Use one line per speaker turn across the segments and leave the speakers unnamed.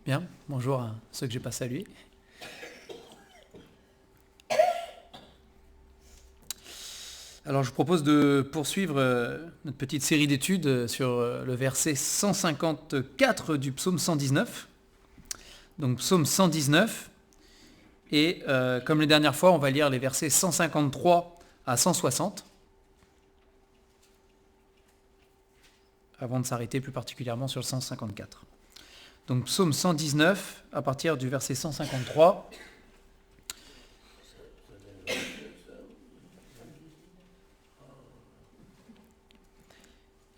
Bien, bonjour à ceux que j'ai pas salués. Alors je vous propose de poursuivre notre petite série d'études sur le verset 154 du psaume 119. Donc psaume 119. Et comme les dernières fois, on va lire les versets 153 à 160. Avant de s'arrêter plus particulièrement sur le 154. Donc psaume 119, à partir du verset 153.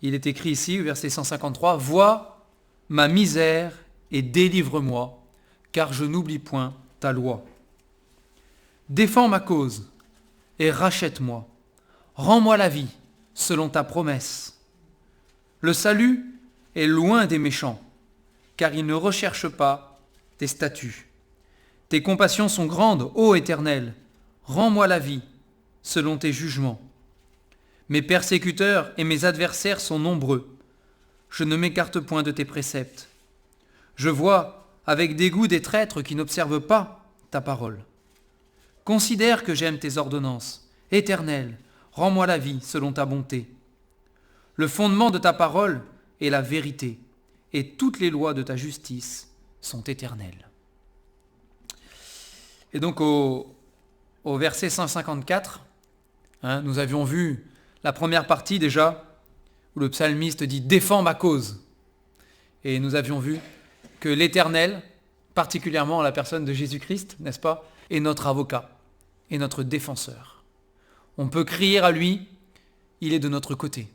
Il est écrit ici, au verset 153, « Vois ma misère et délivre-moi, car je n'oublie point ta loi. Défends ma cause et rachète-moi. Rends-moi la vie selon ta promesse. Le salut est loin des méchants, car ils ne recherchent pas tes statuts. Tes compassions sont grandes, ô Éternel. Rends-moi la vie selon tes jugements. Mes persécuteurs et mes adversaires sont nombreux. Je ne m'écarte point de tes préceptes. Je vois avec dégoût des traîtres qui n'observent pas ta parole. Considère que j'aime tes ordonnances. Éternel, rends-moi la vie selon ta bonté. Le fondement de ta parole est la vérité, et toutes les lois de ta justice sont éternelles. » Et donc au verset 154, nous avions vu la première partie déjà, où le psalmiste dit « Défends ma cause ». Et nous avions vu que l'Éternel, particulièrement la personne de Jésus-Christ, n'est-ce pas, est notre avocat, est notre défenseur. On peut crier à lui, il est de notre côté.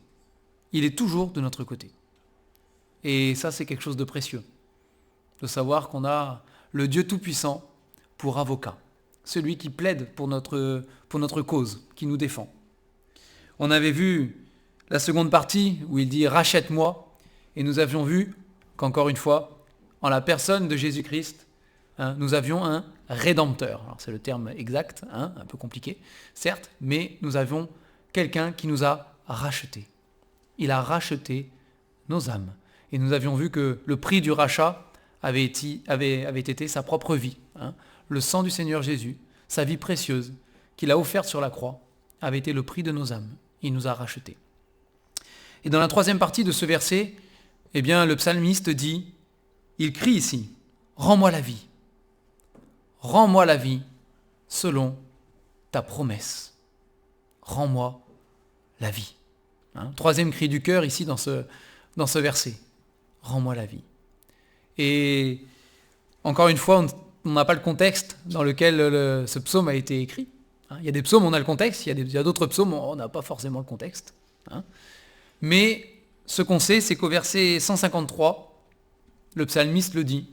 Il est toujours de notre côté. Et ça, c'est quelque chose de précieux, de savoir qu'on a le Dieu Tout-Puissant pour avocat, celui qui plaide pour notre cause, qui nous défend. On avait vu la seconde partie où il dit « Rachète-moi » et nous avions vu qu'encore une fois, en la personne de Jésus-Christ, nous avions un rédempteur. Alors c'est le terme exact, un peu compliqué, certes, mais nous avons quelqu'un qui nous a rachetés. Il a racheté nos âmes. Et nous avions vu que le prix du rachat avait été sa propre vie. Le sang du Seigneur Jésus, sa vie précieuse, qu'il a offerte sur la croix, avait été le prix de nos âmes. Il nous a rachetés. Et dans la troisième partie de ce verset, eh bien, le psalmiste dit, il crie ici, « Rends-moi la vie. Rends-moi la vie selon ta promesse. Rends-moi la vie. » Troisième cri du cœur ici dans ce verset. « Rends-moi la vie. » Et encore une fois, on n'a pas le contexte dans lequel ce psaume a été écrit. Il y a des psaumes, on a le contexte, il y a d'autres psaumes, on n'a pas forcément le contexte. Mais ce qu'on sait, c'est qu'au verset 153, le psalmiste le dit.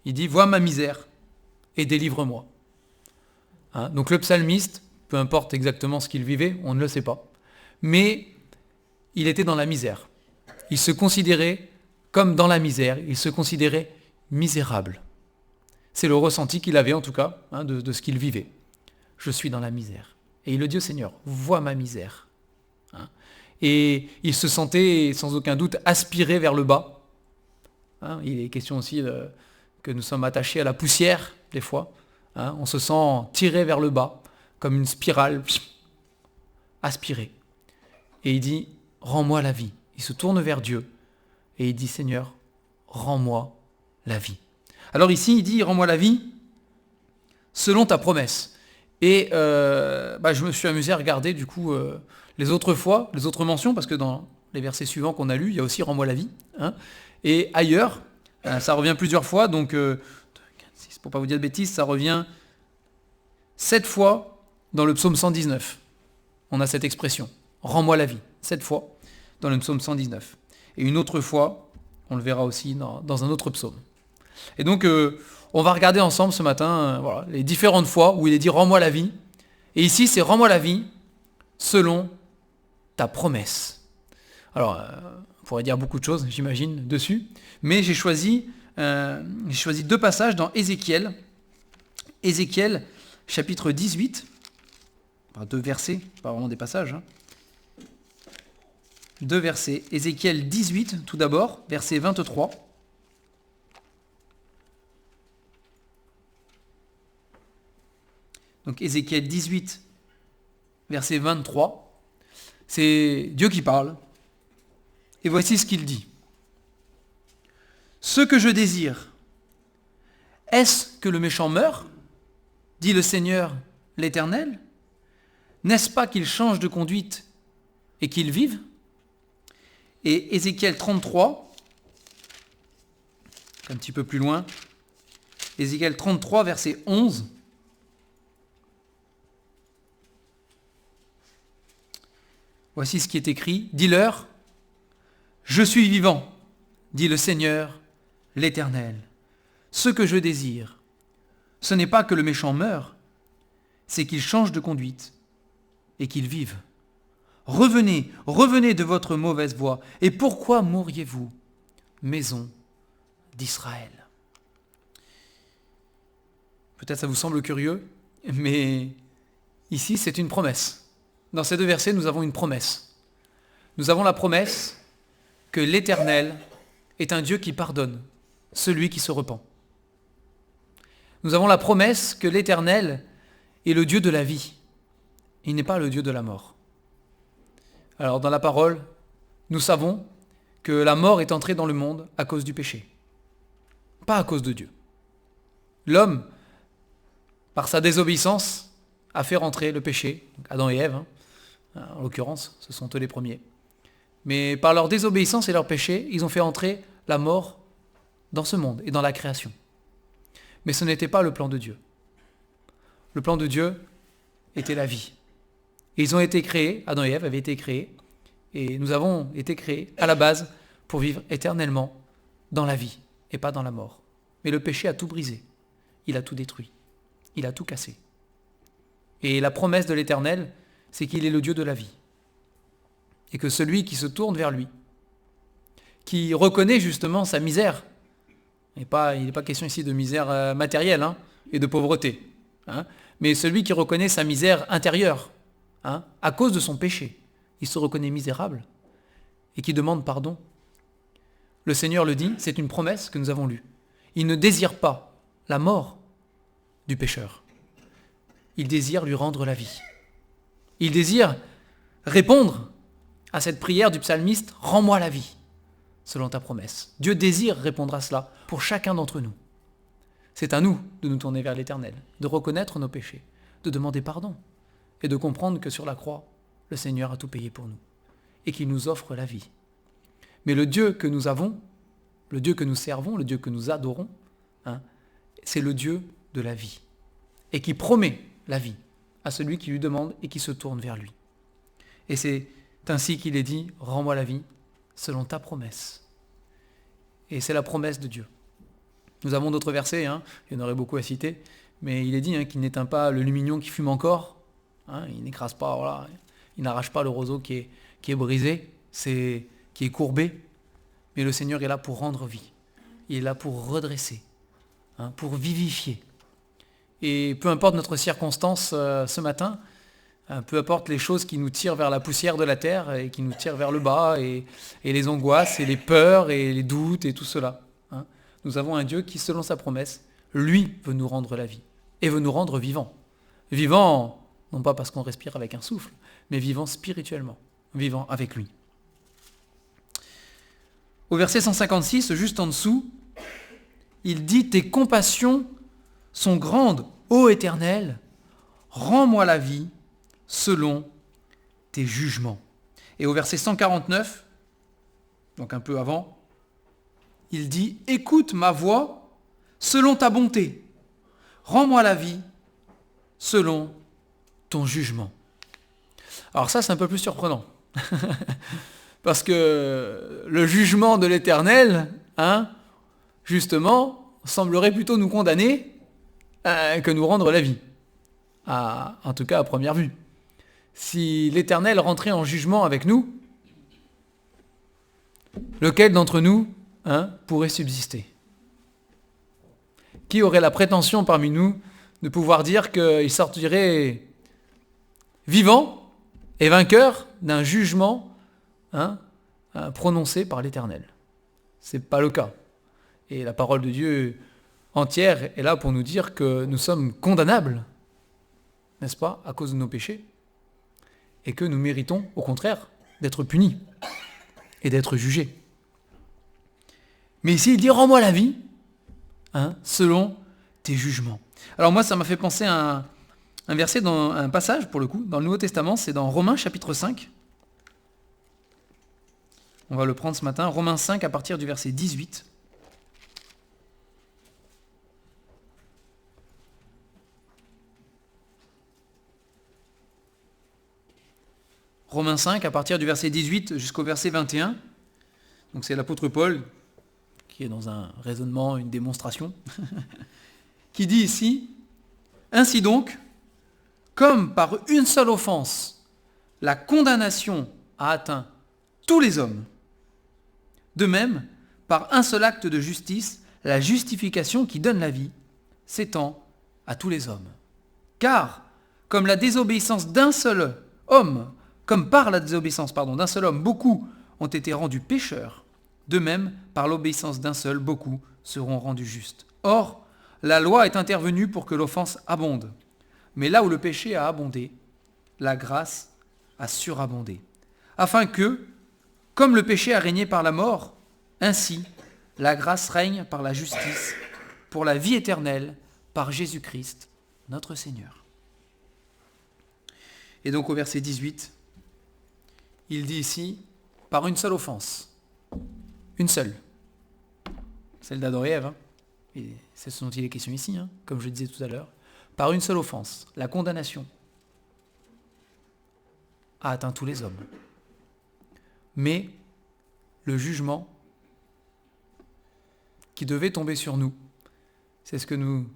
Il dit « Vois ma misère et délivre-moi ». Donc le psalmiste, peu importe exactement ce qu'il vivait, on ne le sait pas, mais il était dans la misère. Il se considérait comme dans la misère, il se considérait misérable. C'est le ressenti qu'il avait en tout cas de ce qu'il vivait. Je suis dans la misère. Et il le dit au Seigneur, vois ma misère. Et il se sentait sans aucun doute aspiré vers le bas. Il est question aussi que nous sommes attachés à la poussière, des fois. On se sent tiré vers le bas, comme une spirale, aspiré. Et il dit, rends-moi la vie. Il se tourne vers Dieu et il dit, Seigneur, rends-moi la vie. Alors ici, il dit, rends-moi la vie selon ta promesse. Et je me suis amusé à regarder du coup les autres fois, les autres mentions, parce que dans les versets suivants qu'on a lus, il y a aussi « Rends-moi la vie ». Et ailleurs, ça revient plusieurs fois, donc pour pas vous dire de bêtises, ça revient 7 fois dans le psaume 119. On a cette expression « Rends-moi la vie », 7 fois dans le psaume 119. Et une autre fois, on le verra aussi dans un autre psaume. Et donc, on va regarder ensemble ce matin les différentes fois où il est dit « Rends-moi la vie ». Et ici, c'est « Rends-moi la vie selon ta promesse ». Alors, on pourrait dire beaucoup de choses, j'imagine, dessus. Mais j'ai choisi 2 passages dans Ézéchiel. Ézéchiel, chapitre 18. Enfin, 2 versets, pas vraiment des passages. 2 versets. Ézéchiel 18, tout d'abord, verset 23. Donc Ézéchiel 18, verset 23. C'est Dieu qui parle. Et voici ce qu'il dit. Ce que je désire, est-ce que le méchant meure, dit le Seigneur l'Éternel? N'est-ce pas qu'il change de conduite et qu'il vive? Et Ézéchiel 33, un petit peu plus loin, Ézéchiel 33, verset 11. Voici ce qui est écrit. Dis-leur, je suis vivant, dit le Seigneur l'Éternel. Ce que je désire, ce n'est pas que le méchant meure, c'est qu'il change de conduite et qu'il vive. Revenez, revenez de votre mauvaise voie. Et pourquoi mourriez-vous, maison d'Israël? Peut-être ça vous semble curieux, mais ici c'est une promesse. Dans ces deux versets, nous avons une promesse. Nous avons la promesse que l'Éternel est un Dieu qui pardonne celui qui se repent. Nous avons la promesse que l'Éternel est le Dieu de la vie. Il n'est pas le Dieu de la mort. Alors dans la parole, nous savons que la mort est entrée dans le monde à cause du péché, pas à cause de Dieu. L'homme, par sa désobéissance, a fait rentrer le péché, Adam et Ève, en l'occurrence, ce sont eux les premiers. Mais par leur désobéissance et leur péché, ils ont fait entrer la mort dans ce monde et dans la création. Mais ce n'était pas le plan de Dieu. Le plan de Dieu était la vie. Et ils ont été créés, Adam et Ève avaient été créés, et nous avons été créés à la base pour vivre éternellement dans la vie et pas dans la mort. Mais le péché a tout brisé, il a tout détruit, il a tout cassé. Et la promesse de l'Éternel, c'est qu'il est le Dieu de la vie. Et que celui qui se tourne vers lui, qui reconnaît justement sa misère, il n'est pas question ici de misère matérielle et de pauvreté, mais celui qui reconnaît sa misère intérieure, à cause de son péché, il se reconnaît misérable et qui demande pardon. Le Seigneur le dit, c'est une promesse que nous avons lue. Il ne désire pas la mort du pécheur. Il désire lui rendre la vie. Il désire répondre à cette prière du psalmiste, « Rends-moi la vie, selon ta promesse ». Dieu désire répondre à cela pour chacun d'entre nous. C'est à nous de nous tourner vers l'Éternel, de reconnaître nos péchés, de demander pardon et de comprendre que sur la croix, le Seigneur a tout payé pour nous et qu'il nous offre la vie. Mais le Dieu que nous avons, le Dieu que nous servons, le Dieu que nous adorons, c'est le Dieu de la vie et qui promet la vie à celui qui lui demande et qui se tourne vers lui. Et c'est ainsi qu'il est dit, « Rends-moi la vie selon ta promesse ». Et c'est la promesse de Dieu. Nous avons d'autres versets, il y en aurait beaucoup à citer, mais il est dit qu'il n'éteint pas le lumignon qui fume encore, il n'écrase pas, il n'arrache pas le roseau qui est brisé, qui est courbé, mais le Seigneur est là pour rendre vie, il est là pour redresser, pour vivifier. Et peu importe notre circonstance ce matin, peu importe les choses qui nous tirent vers la poussière de la terre et qui nous tirent vers le bas, et les angoisses et les peurs et les doutes et tout cela, nous avons un Dieu qui, selon sa promesse, lui veut nous rendre la vie et veut nous rendre vivants. Vivants, non pas parce qu'on respire avec un souffle, mais vivants spirituellement, vivants avec lui. Au verset 156, juste en dessous, il dit « Tes compassions sont grandes, ô Éternel, rends-moi la vie selon tes jugements. » Et au verset 149, donc un peu avant, il dit « Écoute ma voix selon ta bonté, rends-moi la vie selon ton jugement. » Alors ça, c'est un peu plus surprenant. Parce que le jugement de l'Éternel, justement, semblerait plutôt nous condamner que nous rendre la vie. En tout cas, à première vue. Si l'Éternel rentrait en jugement avec nous, lequel d'entre nous pourrait subsister? Qui aurait la prétention parmi nous de pouvoir dire qu'il sortirait vivant et vainqueur d'un jugement prononcé par l'Éternel? Ce n'est pas le cas. Et la parole de Dieu entière est là pour nous dire que nous sommes condamnables n'est-ce pas, à cause de nos péchés, et que nous méritons, au contraire, d'être punis et d'être jugés. Mais ici, il dit, rends-moi la vie, selon tes jugements. Alors moi, ça m'a fait penser à un verset, dans un passage, pour le coup, dans le Nouveau Testament, c'est dans Romains chapitre 5. On va le prendre ce matin, Romains 5 à partir du verset 18. Romains 5 à partir du verset 18 jusqu'au verset 21. Donc c'est l'apôtre Paul qui est dans un raisonnement, une démonstration, qui dit ici, « Ainsi donc, comme par une seule offense, la condamnation a atteint tous les hommes, de même, par un seul acte de justice, la justification qui donne la vie s'étend à tous les hommes. Car, comme la désobéissance d'un seul homme, comme par la désobéissance d'un seul homme, beaucoup ont été rendus pécheurs, de même, par l'obéissance d'un seul, beaucoup seront rendus justes. Or, la loi est intervenue pour que l'offense abonde. Mais là où le péché a abondé, la grâce a surabondé. Afin que, comme le péché a régné par la mort, ainsi la grâce règne par la justice, pour la vie éternelle, par Jésus-Christ, notre Seigneur. » Et donc au verset 18, il dit ici, par une seule offense, une seule, celle d'Adam et Ève, et c'est ce dont il est question ici, comme je le disais tout à l'heure, par une seule offense, la condamnation a atteint tous les hommes. Mais le jugement qui devait tomber sur nous, c'est ce que nous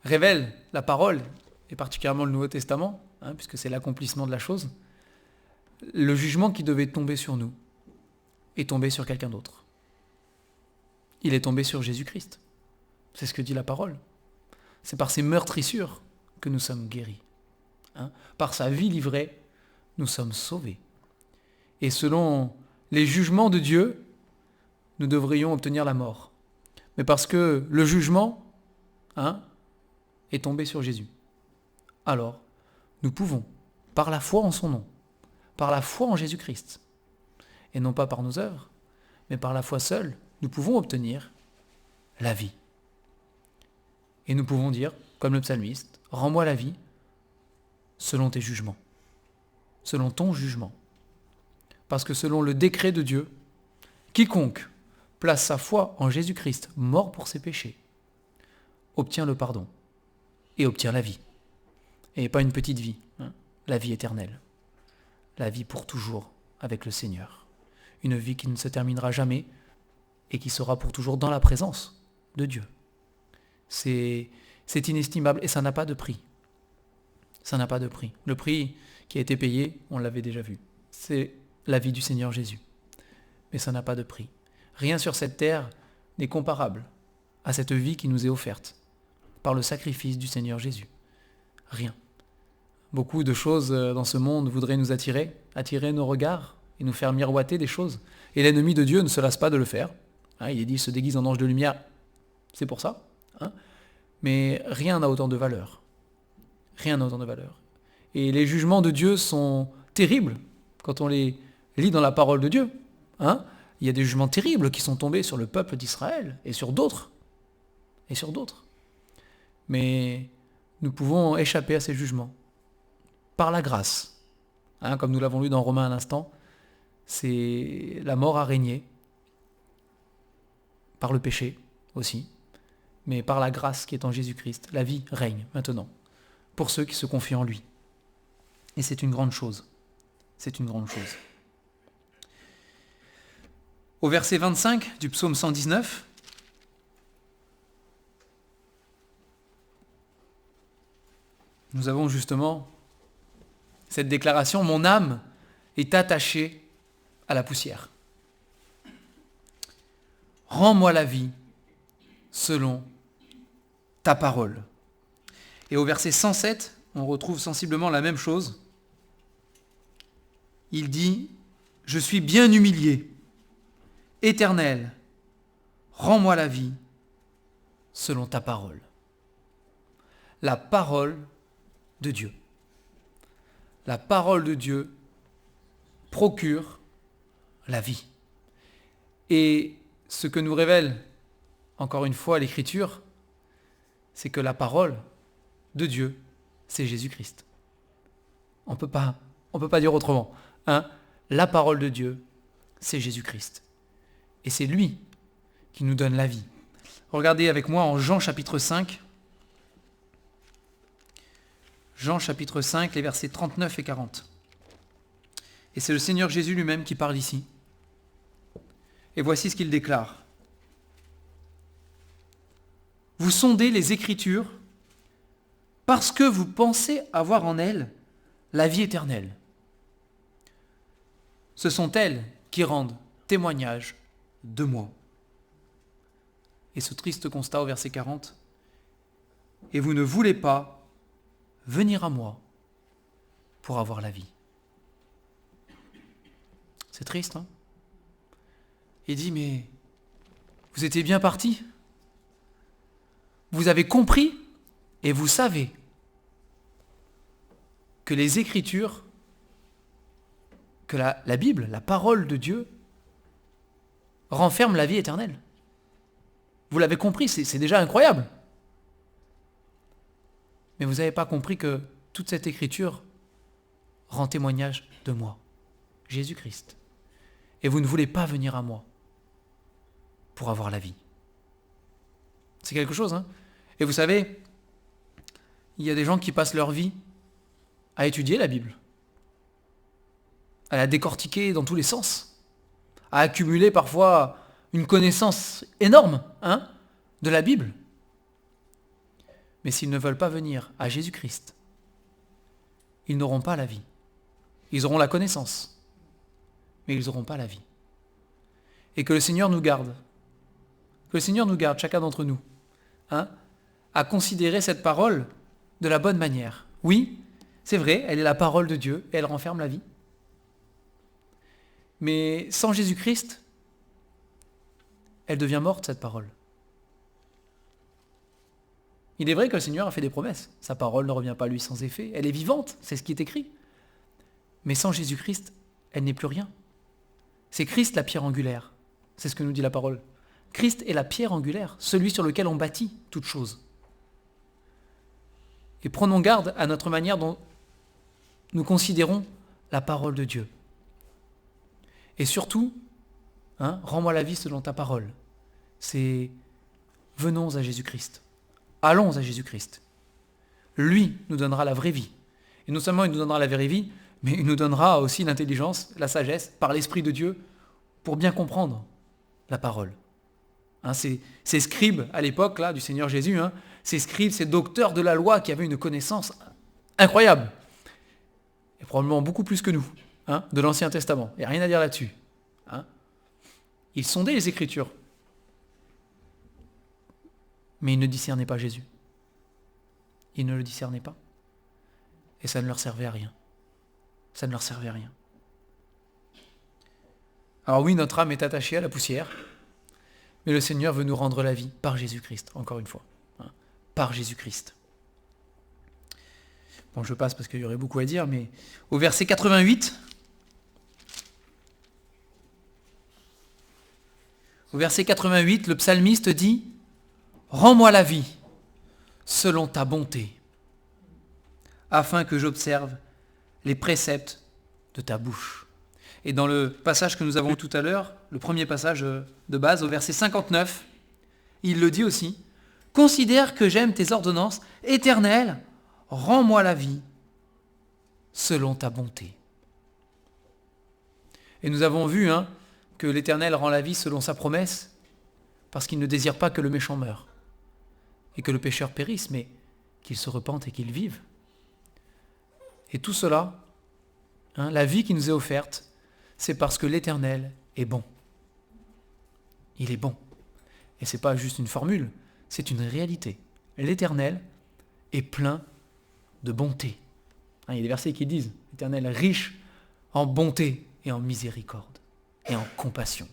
révèle la parole, et particulièrement le Nouveau Testament, puisque c'est l'accomplissement de la chose. Le jugement qui devait tomber sur nous est tombé sur quelqu'un d'autre. Il est tombé sur Jésus-Christ. C'est ce que dit la parole. C'est par ses meurtrissures que nous sommes guéris. Par sa vie livrée, nous sommes sauvés. Et selon les jugements de Dieu, nous devrions obtenir la mort. Mais parce que le jugement est tombé sur Jésus, alors nous pouvons, par la foi en son nom, par la foi en Jésus-Christ, et non pas par nos œuvres, mais par la foi seule, nous pouvons obtenir la vie. Et nous pouvons dire, comme le psalmiste, « Rends-moi la vie selon tes jugements, selon ton jugement. » Parce que selon le décret de Dieu, quiconque place sa foi en Jésus-Christ, mort pour ses péchés, obtient le pardon et obtient la vie. Et pas une petite vie, la vie éternelle. La vie pour toujours avec le Seigneur. Une vie qui ne se terminera jamais et qui sera pour toujours dans la présence de Dieu. C'est inestimable et ça n'a pas de prix. Ça n'a pas de prix. Le prix qui a été payé, on l'avait déjà vu. C'est la vie du Seigneur Jésus. Mais ça n'a pas de prix. Rien sur cette terre n'est comparable à cette vie qui nous est offerte par le sacrifice du Seigneur Jésus. Rien. Beaucoup de choses dans ce monde voudraient nous attirer nos regards et nous faire miroiter des choses. Et l'ennemi de Dieu ne se lasse pas de le faire. Il est dit, il se déguise en ange de lumière, c'est pour ça. Mais rien n'a autant de valeur. Rien n'a autant de valeur. Et les jugements de Dieu sont terribles quand on les lit dans la parole de Dieu. Il y a des jugements terribles qui sont tombés sur le peuple d'Israël et sur d'autres. Et sur d'autres. Mais nous pouvons échapper à ces jugements par la grâce. Comme nous l'avons lu dans Romains à l'instant, c'est la mort a régné par le péché aussi, mais par la grâce qui est en Jésus-Christ, la vie règne maintenant pour ceux qui se confient en lui. Et c'est une grande chose. C'est une grande chose. Au verset 25 du psaume 119, nous avons justement cette déclaration « Mon âme est attachée à la poussière. Rends-moi la vie selon ta parole. » Et au verset 107, on retrouve sensiblement la même chose. Il dit « Je suis bien humilié. Éternel, rends-moi la vie selon ta parole. » La parole de Dieu. la parole de Dieu procure la vie. Et ce que nous révèle, encore une fois, l'Écriture, c'est que la parole de Dieu, c'est Jésus-Christ. On peut pas dire autrement. La parole de Dieu, c'est Jésus-Christ. Et c'est lui qui nous donne la vie. Regardez avec moi en Jean chapitre 5. Jean chapitre 5, les versets 39 et 40. Et c'est le Seigneur Jésus lui-même qui parle ici. Et voici ce qu'il déclare. Vous sondez les Écritures parce que vous pensez avoir en elles la vie éternelle. Ce sont elles qui rendent témoignage de moi. Et ce triste constat au verset 40. Et vous ne voulez pas venir à moi pour avoir la vie. C'est triste, hein? Il dit, mais vous étiez bien partis. Vous avez compris et vous savez que les Écritures, que la Bible, la parole de Dieu, renferme la vie éternelle. Vous l'avez compris, c'est déjà incroyable. Mais vous n'avez pas compris que toute cette Écriture rend témoignage de moi, Jésus-Christ. Et vous ne voulez pas venir à moi pour avoir la vie. C'est quelque chose, hein? Et vous savez, il y a des gens qui passent leur vie à étudier la Bible, à la décortiquer dans tous les sens, à accumuler parfois une connaissance énorme, de la Bible. Mais s'ils ne veulent pas venir à Jésus-Christ, ils n'auront pas la vie. Ils auront la connaissance, mais ils n'auront pas la vie. Et que le Seigneur nous garde. Que le Seigneur nous garde, chacun d'entre nous, à considérer cette parole de la bonne manière. Oui, c'est vrai, elle est la parole de Dieu et elle renferme la vie. Mais sans Jésus-Christ, elle devient morte, cette parole. Il est vrai que le Seigneur a fait des promesses. Sa parole ne revient pas à lui sans effet. Elle est vivante, c'est ce qui est écrit. Mais sans Jésus-Christ, elle n'est plus rien. C'est Christ la pierre angulaire. C'est ce que nous dit la parole. Christ est la pierre angulaire, celui sur lequel on bâtit toute chose. Et prenons garde à notre manière dont nous considérons la parole de Dieu. Et surtout, rends-moi la vie selon ta parole. C'est venons à Jésus-Christ. Allons à Jésus-Christ. Lui nous donnera la vraie vie. Et non seulement il nous donnera la vraie vie, mais il nous donnera aussi l'intelligence, la sagesse, par l'Esprit de Dieu, pour bien comprendre la parole. Ces scribes à l'époque là, du Seigneur Jésus, ces scribes, ces docteurs de la loi qui avaient une connaissance incroyable, et probablement beaucoup plus que nous, de l'Ancien Testament. Il n'y a rien à dire là-dessus. Ils sondaient les Écritures, mais ils ne discernaient pas Jésus. Ils ne le discernaient pas. Et ça ne leur servait à rien. Ça ne leur servait à rien. Alors oui, notre âme est attachée à la poussière, mais le Seigneur veut nous rendre la vie par Jésus-Christ, encore une fois. Par Jésus-Christ. Bon, je passe parce qu'il y aurait beaucoup à dire, mais au verset 88, le psalmiste dit « Rends-moi la vie selon ta bonté, afin que j'observe les préceptes de ta bouche. » Et dans le passage que nous avons tout à l'heure, le premier passage de base, au verset 59, il le dit aussi, « Considère que j'aime tes ordonnances éternelles, rends-moi la vie selon ta bonté. » Et nous avons vu que l'Éternel rend la vie selon sa promesse, parce qu'il ne désire pas que le méchant meure, et que le pécheur périsse, mais qu'il se repente et qu'il vive. Et tout cela, la vie qui nous est offerte, c'est parce que l'Éternel est bon. Il est bon. Et ce n'est pas juste une formule, c'est une réalité. L'Éternel est plein de bonté. Il y a des versets qui disent, l'Éternel est riche en bonté et en miséricorde et en compassion.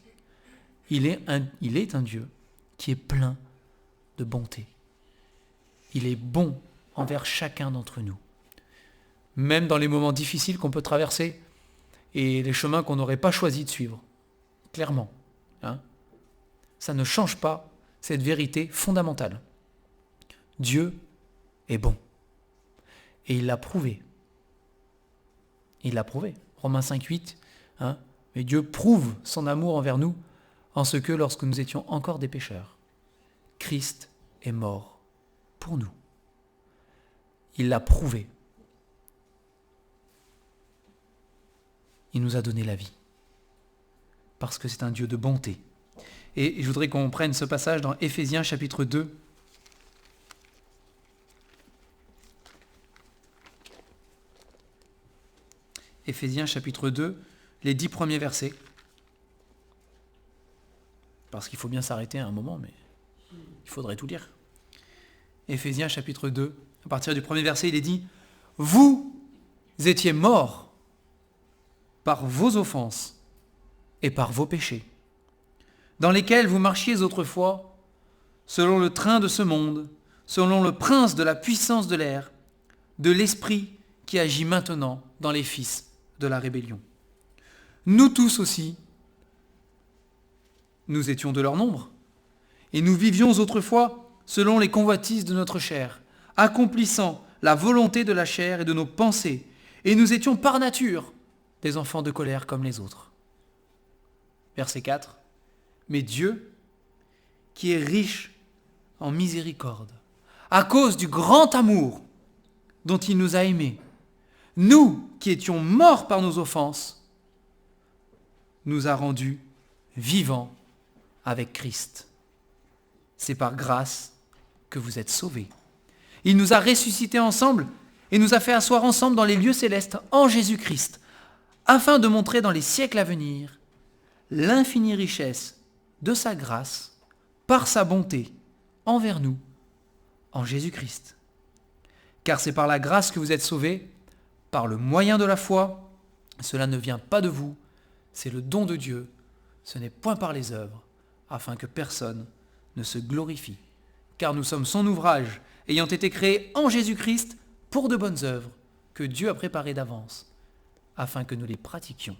Il est un Dieu qui est plein de bonté. Il est bon envers chacun d'entre nous. même dans les moments difficiles qu'on peut traverser et les chemins qu'on n'aurait pas choisi de suivre. Clairement. Hein. Ça ne change pas cette vérité fondamentale. Dieu est bon. Et il l'a prouvé. Il l'a prouvé. Romains 5,8. Hein, mais Dieu prouve son amour envers nous en ce que, lorsque nous étions encore des pécheurs, Christ est mort pour nous. Il l'a prouvé. Il nous a donné la vie. Parce que c'est un Dieu de bonté. Et je voudrais qu'on prenne ce passage dans Éphésiens chapitre 2. Éphésiens chapitre 2, les 10 premiers versets. Parce qu'il faut bien s'arrêter à un moment, mais il faudrait tout lire. Éphésiens chapitre 2, à partir du premier verset, il est dit « Vous étiez morts par vos offenses et par vos péchés, dans lesquels vous marchiez autrefois, selon le train de ce monde, selon le prince de la puissance de l'air, de l'esprit qui agit maintenant dans les fils de la rébellion. Nous tous aussi, nous étions de leur nombre, et nous vivions autrefois selon les convoitises de notre chair, accomplissant la volonté de la chair et de nos pensées, et nous étions par nature des enfants de colère comme les autres. » Verset 4. « Mais Dieu, qui est riche en miséricorde, à cause du grand amour dont il nous a aimés, nous qui étions morts par nos offenses, nous a rendus vivants avec Christ. C'est par grâce que vous êtes sauvés. Il nous a ressuscités ensemble et nous a fait asseoir ensemble dans les lieux célestes en Jésus-Christ, afin de montrer dans les siècles à venir l'infinie richesse de sa grâce par sa bonté envers nous en Jésus-Christ. Car c'est par la grâce que vous êtes sauvés, par le moyen de la foi. Cela ne vient pas de vous, c'est le don de Dieu. Ce n'est point par les œuvres, afin que personne ne se glorifie. Car nous sommes son ouvrage, ayant été créés en Jésus-Christ pour de bonnes œuvres, que Dieu a préparées d'avance, afin que nous les pratiquions.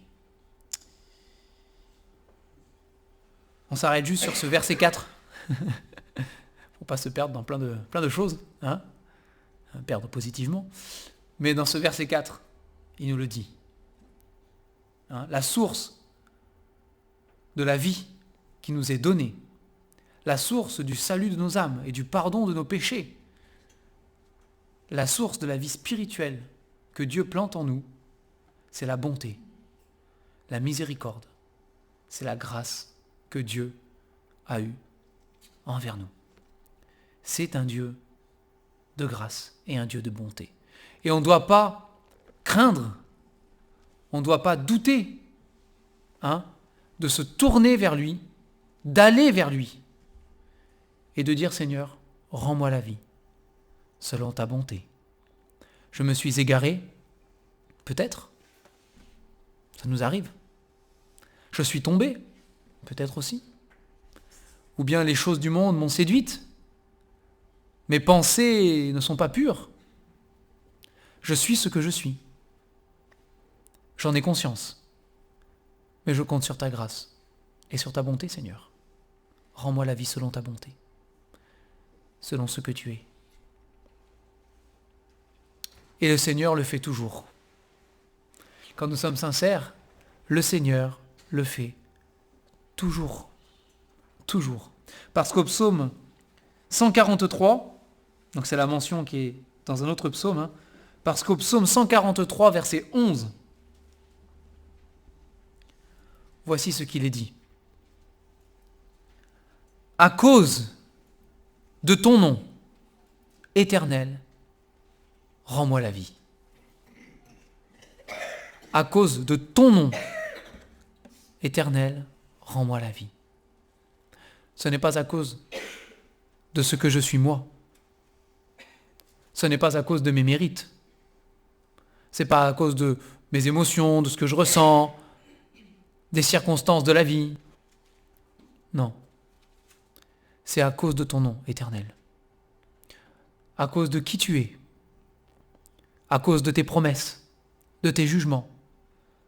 On s'arrête juste sur ce verset 4. Pour pas se perdre dans plein de choses, hein, perdre positivement. Mais dans ce verset 4, il nous le dit. Hein, la source de la vie qui nous est donnée, la source du salut de nos âmes et du pardon de nos péchés, la source de la vie spirituelle que Dieu plante en nous, c'est la bonté, la miséricorde, c'est la grâce que Dieu a eue envers nous. C'est un Dieu de grâce et un Dieu de bonté. Et on ne doit pas craindre, on ne doit pas douter de se tourner vers lui, d'aller vers lui et de dire « Seigneur, rends-moi la vie selon ta bonté. Je me suis égaré, peut-être, ça nous arrive. Je suis tombé, peut-être aussi. Ou bien les choses du monde m'ont séduite. Mes pensées ne sont pas pures. Je suis ce que je suis. J'en ai conscience. Mais je compte sur ta grâce et sur ta bonté, Seigneur. Rends-moi la vie selon ta bonté, selon ce que tu es. Et le Seigneur le fait toujours. Quand nous sommes sincères, le Seigneur le fait toujours. Toujours. Parce qu'au psaume 143, donc c'est la mention qui est dans un autre psaume, parce qu'au psaume 143, verset 11, voici ce qu'il est dit. À cause de ton nom éternel, rends-moi la vie. À cause de ton nom éternel, rends-moi la vie. Ce n'est pas à cause de ce que je suis moi. Ce n'est pas à cause de mes mérites. Ce n'est pas à cause de mes émotions, de ce que je ressens, des circonstances de la vie. Non. C'est à cause de ton nom éternel. À cause de qui tu es. à cause de tes promesses, de tes jugements,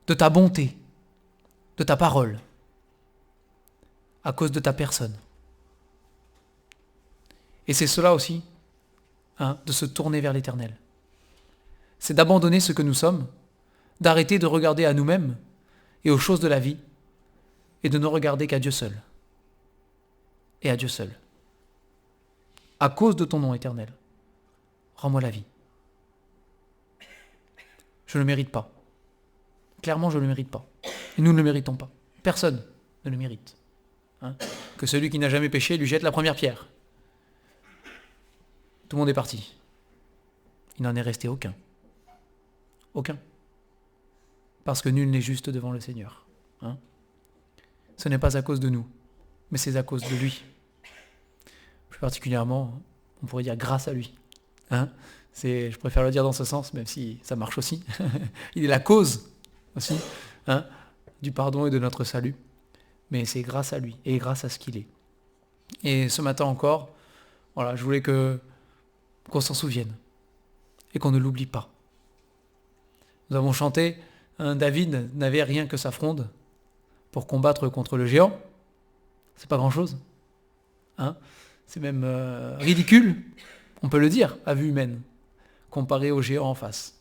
de ta bonté, de ta parole, à cause de ta personne. Et c'est cela aussi, de se tourner vers l'Éternel. C'est d'abandonner ce que nous sommes, d'arrêter de regarder à nous-mêmes et aux choses de la vie, et de ne regarder qu'à Dieu seul. Et à Dieu seul. À cause de ton nom éternel, rends-moi la vie. Je ne le mérite pas. Clairement, je ne le mérite pas. Et nous ne le méritons pas. Personne ne le mérite. Que celui qui n'a jamais péché lui jette la première pierre. Tout le monde est parti. Il n'en est resté aucun. Aucun. Parce que nul n'est juste devant le Seigneur. Ce n'est pas à cause de nous, mais c'est à cause de lui. Plus particulièrement, on pourrait dire grâce à lui. Je préfère le dire dans ce sens, même si ça marche aussi. Il est la cause aussi du pardon et de notre salut. Mais c'est grâce à lui et grâce à ce qu'il est. Et ce matin encore, je voulais qu'on s'en souvienne et qu'on ne l'oublie pas. Nous avons chanté, David n'avait rien que sa fronde pour combattre contre le géant. C'est pas grand-chose. C'est même ridicule, on peut le dire, à vue humaine, comparé au géant en face.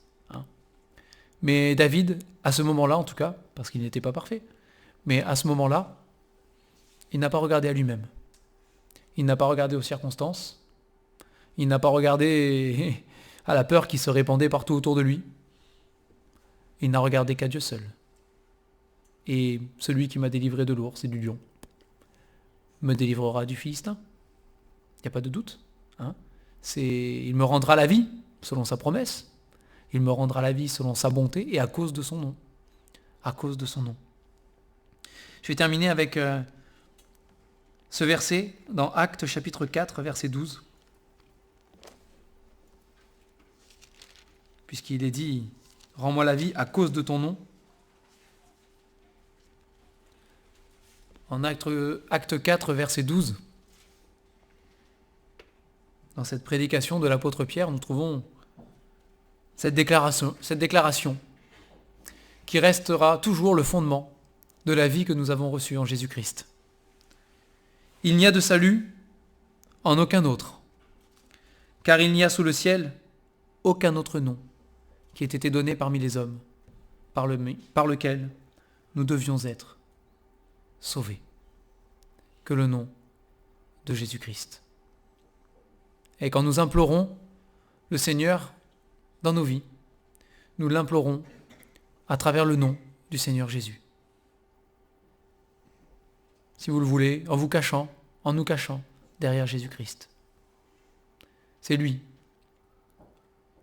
Mais David, à ce moment-là en tout cas, parce qu'il n'était pas parfait, mais à ce moment-là, il n'a pas regardé à lui-même. Il n'a pas regardé aux circonstances. Il n'a pas regardé à la peur qui se répandait partout autour de lui. Il n'a regardé qu'à Dieu seul. Et celui qui m'a délivré de l'ours et du lion me délivrera du Philistin. Il n'y a pas de doute. Il me rendra la vie selon sa promesse. Il me rendra la vie selon sa bonté et à cause de son nom. À cause de son nom. Je vais terminer avec ce verset dans Actes chapitre 4, verset 12. Puisqu'il est dit « Rends-moi la vie à cause de ton nom ». En Acte 4, verset 12, dans cette prédication de l'apôtre Pierre, nous trouvons cette déclaration qui restera toujours le fondement de la vie que nous avons reçue en Jésus-Christ. Il n'y a de salut en aucun autre, car il n'y a sous le ciel aucun autre nom qui ait été donné parmi les hommes, par lequel nous devions être sauvés, que le nom de Jésus-Christ. Et quand nous implorons le Seigneur dans nos vies, nous l'implorons à travers le nom du Seigneur Jésus. Si vous le voulez, en nous cachant derrière Jésus-Christ. C'est lui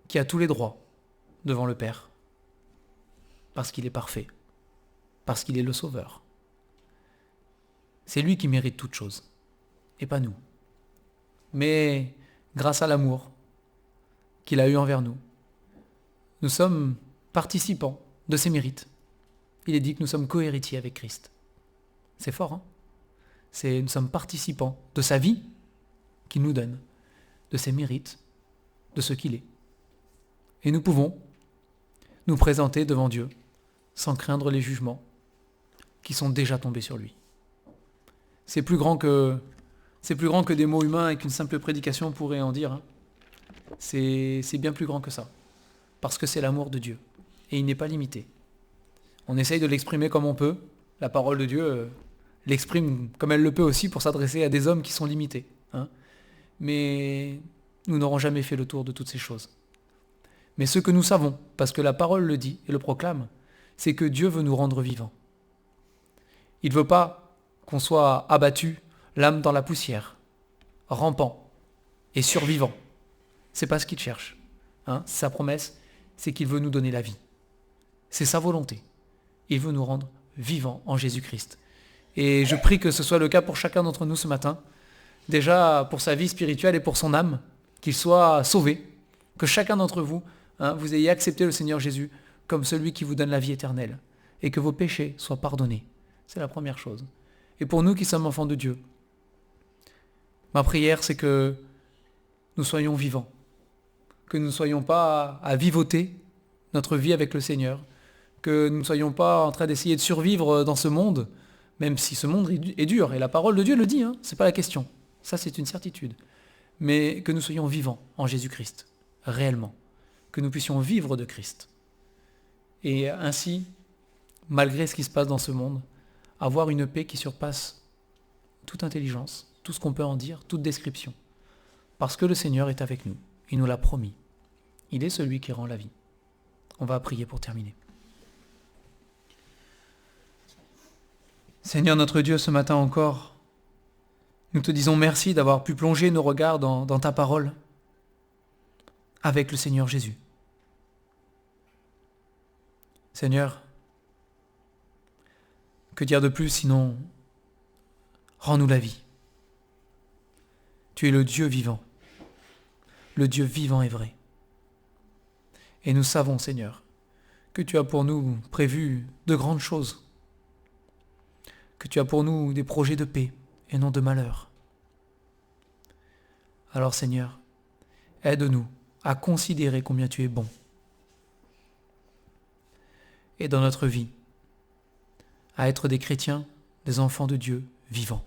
qui a tous les droits devant le Père, parce qu'il est parfait, parce qu'il est le Sauveur. C'est lui qui mérite toutes choses, et pas nous. Mais grâce à l'amour qu'il a eu envers nous, nous sommes participants de ses mérites. Il est dit que nous sommes co-héritiers avec Christ. C'est fort, nous sommes participants de sa vie qu'il nous donne, de ses mérites, de ce qu'il est. Et nous pouvons nous présenter devant Dieu sans craindre les jugements qui sont déjà tombés sur lui. C'est plus grand que des mots humains et qu'une simple prédication pourrait en dire. C'est bien plus grand que ça. Parce que c'est l'amour de Dieu. Et il n'est pas limité. On essaye de l'exprimer comme on peut. La parole de Dieu l'exprime comme elle le peut aussi pour s'adresser à des hommes qui sont limités. Mais nous n'aurons jamais fait le tour de toutes ces choses. Mais ce que nous savons, parce que la parole le dit et le proclame, c'est que Dieu veut nous rendre vivants. Il ne veut pas qu'on soit abattu, l'âme dans la poussière, rampant et survivant. C'est pas ce qu'il cherche. Sa promesse, c'est qu'il veut nous donner la vie. C'est sa volonté. Il veut nous rendre vivants en Jésus-Christ. Et je prie que ce soit le cas pour chacun d'entre nous ce matin. Déjà pour sa vie spirituelle et pour son âme, qu'il soit sauvé. Que chacun d'entre vous, vous ayez accepté le Seigneur Jésus comme celui qui vous donne la vie éternelle. Et que vos péchés soient pardonnés. C'est la première chose. Et pour nous qui sommes enfants de Dieu, ma prière c'est que nous soyons vivants. que nous ne soyons pas à vivoter notre vie avec le Seigneur, que nous ne soyons pas en train d'essayer de survivre dans ce monde, même si ce monde est dur, et la parole de Dieu le dit, c'est pas la question, ça c'est une certitude, mais que nous soyons vivants en Jésus-Christ, réellement, que nous puissions vivre de Christ, et ainsi, malgré ce qui se passe dans ce monde, avoir une paix qui surpasse toute intelligence, tout ce qu'on peut en dire, toute description, parce que le Seigneur est avec nous, il nous l'a promis, il est celui qui rend la vie. On va prier pour terminer. Seigneur notre Dieu, ce matin encore, nous te disons merci d'avoir pu plonger nos regards dans ta parole avec le Seigneur Jésus. Seigneur, que dire de plus sinon rends-nous la vie. Tu es le Dieu vivant et vrai. Et nous savons, Seigneur, que tu as pour nous prévu de grandes choses, que tu as pour nous des projets de paix et non de malheur. Alors, Seigneur, aide-nous à considérer combien tu es bon. Et dans notre vie, à être des chrétiens, des enfants de Dieu vivants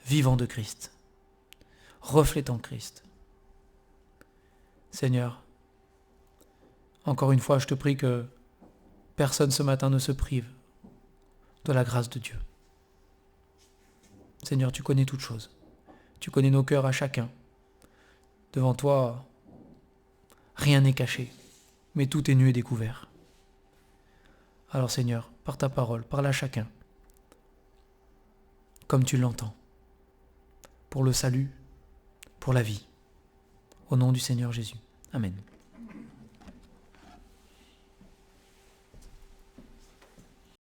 de Christ, reflétant Christ. Seigneur, encore une fois, je te prie que personne ce matin ne se prive de la grâce de Dieu. Seigneur, tu connais toutes choses. Tu connais nos cœurs à chacun. Devant toi, rien n'est caché, mais tout est nu et découvert. Alors Seigneur, par ta parole, parle à chacun, comme tu l'entends, pour le salut, pour la vie. Au nom du Seigneur Jésus. Amen.